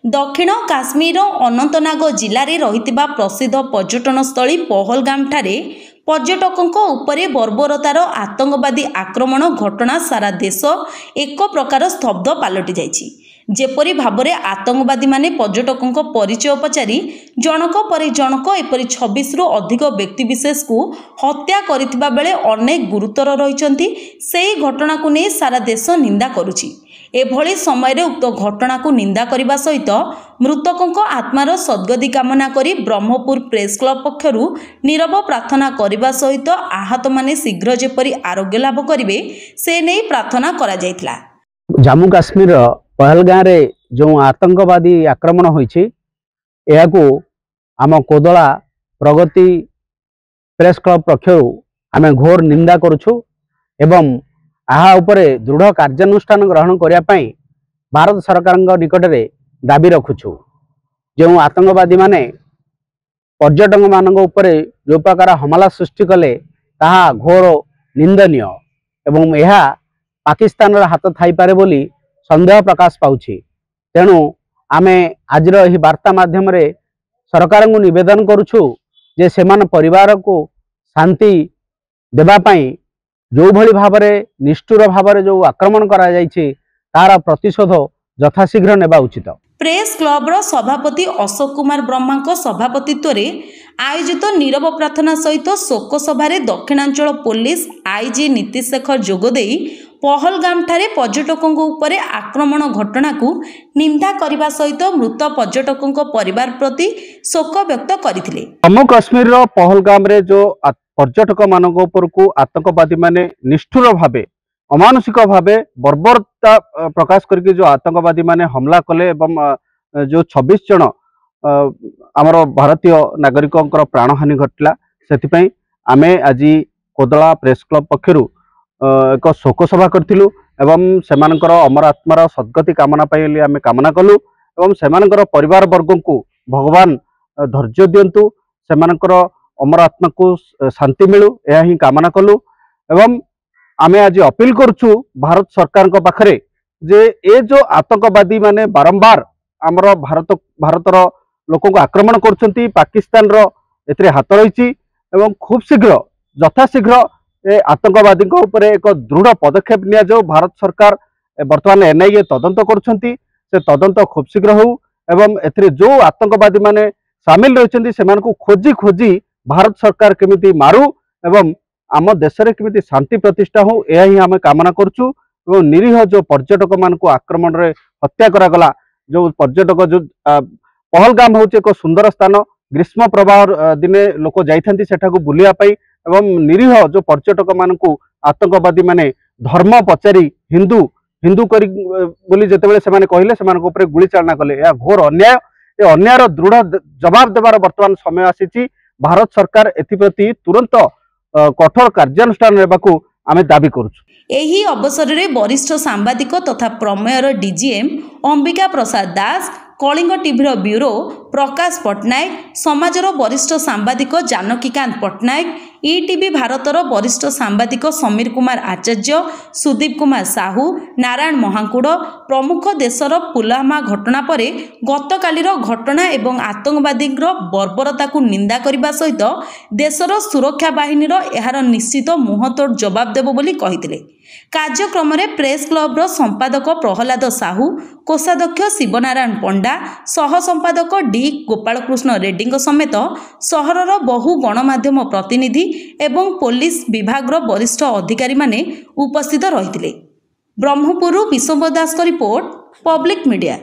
दक्षिण काश्मीर अनंतनाग जिले में रही प्रसिद्ध पर्यटनस्थली पहलगाम ठारे पर्यटकों उपरे बर्बरतार आतंकवादी आक्रमण घटना सारा देश एक प्रकार स्तब्ध पलटि जाइछि। जेपरी भावरे आतंकवादी माने पर्यटकों परिचय पचारि जनक पर जनक एपरी 26 रु अधिक व्यक्तिविशेष को हत्या करिथिबा बेले अनेक गुरुतर रहिचंती। सेही घटना को नहीं सारा देश निंदा करुछि। एभली समय उक्त घटना को निंदा करने सहित मृतकों आत्मार सद्गति कामना करी ब्रह्मपुर प्रेस क्लब पक्षरु नीरव प्रार्थना करने सहित आहत माने शीघ्र जेपरी आरोग्य लाभ करेंगे से नहीं प्रार्थना करा जायतिला। जम्मू काश्मीर पहलगाम रे जो आतंकवादी आक्रमण होइछि एहाकू आम कोदला प्रगति प्रेस क्लब पक्षरु आम घोर निंदा करुछु एवं आहा उपरे दृढ़ कार्यानुष्ठान ग्रहण करने भारत सरकार निकट में दाबी रखुछु। जो आतंकवादी माने पर्यटक मान जो प्रकार हमला सृष्टि कले ताहा घोर निंदनीय एवं यह पाकिस्तान हाथ थाई पारे बोली संदेह प्रकाश पाउछि। तेणु आमे आजिर एही वार्ता माध्यम रे सरकार को निवेदन करुछु जे सेमान परिवार को शांति देबा पई जो भली भावरे निष्ठुर भावरे जो आक्रमण करा जायछि तार प्रतिशोध यथाशीघ्र नेबा उचित। प्रेस क्लबर सभापति अशोक कुमार ब्रह्मा सभापतित्व में आयोजित नीरव प्रार्थना सहित शोक सभारे दक्षिणांचल पुलिस आईजी नीतीश शेखर जोगदे पहलगाम ठारे पर्यटकों उपरे आक्रमण घटना को निंदा करने सहित मृत पर्यटकों परिवार प्रति शोक व्यक्त करथिले। जम्मू काश्मीर पहलगाम रे जो पर्यटक मानक उपर को आतंकवादी माने निष्ठुर भावे अमानुषिक भावे बर्बरता प्रकाश करके जो आतंकवादी माने हमला कले एवं जो 26 जन आमर भारतीय नागरिकों प्राणहानि घटला से आमे आज कोदला प्रेस क्लब पक्षरु एक शोक सभा करथिलु एवं सेमानकर अमर आत्मार सद्गति कामना पाइली आमे कामना कलु एवं सेमानकर परिवार वर्ग को भगवान धैर्य दियंतु सेमानकर अमर आत्मा को शांति मिलू यह ही कामना कलु एवं आमे आज अपील करुछु भारत सरकार को पाखरे जे ए जो आतंकवादी माने बारंबार आमर भारतर लोक आक्रमण करछंती पाकिस्तान रो एतरे हाथ रही एवं खूब शीघ्र यथाशीघ्र ए आतंकवादी ऊपर एक दृढ़ पदक्षेप निया जो भारत सरकार वर्तमान एनआईए तदंत करछंती से तदंत खूब शीघ्र हो एवं एतरे जो आतंकवादी माने सामिल रहिचंती सेमानकु खोजी खोजी भारत सरकार केमिति मारू एवं आम देश रे केमिति शांति प्रतिष्ठा हो यह ही आम कामना करछु एवं निरीह जो पर्यटक मान को आक्रमण रे हत्या करागला जो पर्यटक जो पहलगाम होचे एक सुंदर स्थान ग्रीष्म प्रवाह दिने लोक जाइथांती सेठाकु बुलिया पई एवं निरीह जो पर्यटक मान को आतंकवादी माने धर्म पचारि हिंदू हिंदू करी बोली जेतेबेले सेमाने कहिले सेमानक ऊपर गुली चालना कले या घोर अन्याय ए अन्यायर दृढ़ जवाब देवार वर्तमान समय आसीची। भारत सरकार एथिप्रति तुरंत कठोर कार्यानुष्ठान नेबाकू आमे दाबी करूछु। एही अवसर में वरिष्ठ सांबादिक तथा प्रमेयर डीजीएम अंबिका प्रसाद दास कलिंग टीवी ब्यूरो प्रकाश पट्टनायक समाजर वरिष्ठ सांबादिक जानकीकांत पट्टनायक ईटीवी भारतर वरिष्ठ सांबादिक समीर कुमार आचार्य सुदीप कुमार साहू नारायण महाकुड़ प्रमुख देशर पुलवामा घटना पर गतकालीर घटना एवं आतंकवादी बर्बरता को निंदा करने सहित देशर सुरक्षा बाहिनीर एहार निश्चित मुहतोड़ जवाब देव बोली कहिथिले। कार्यक्रम में प्रेस क्लबर संपादक प्रहलाद साहू कोषाध्यक्ष शिवनारायण पंडा सह संपादक डी गोपालकृष्ण रेड्डी समेत सहरर बहु गणमाध्यम प्रतिनिधि एवं पुलिस विभाग वरिष्ठ अधिकारी माने उपस्थित रहिथिले। ब्रह्मपुर विश्वम्भर दास रिपोर्ट पब्लिक मीडिया।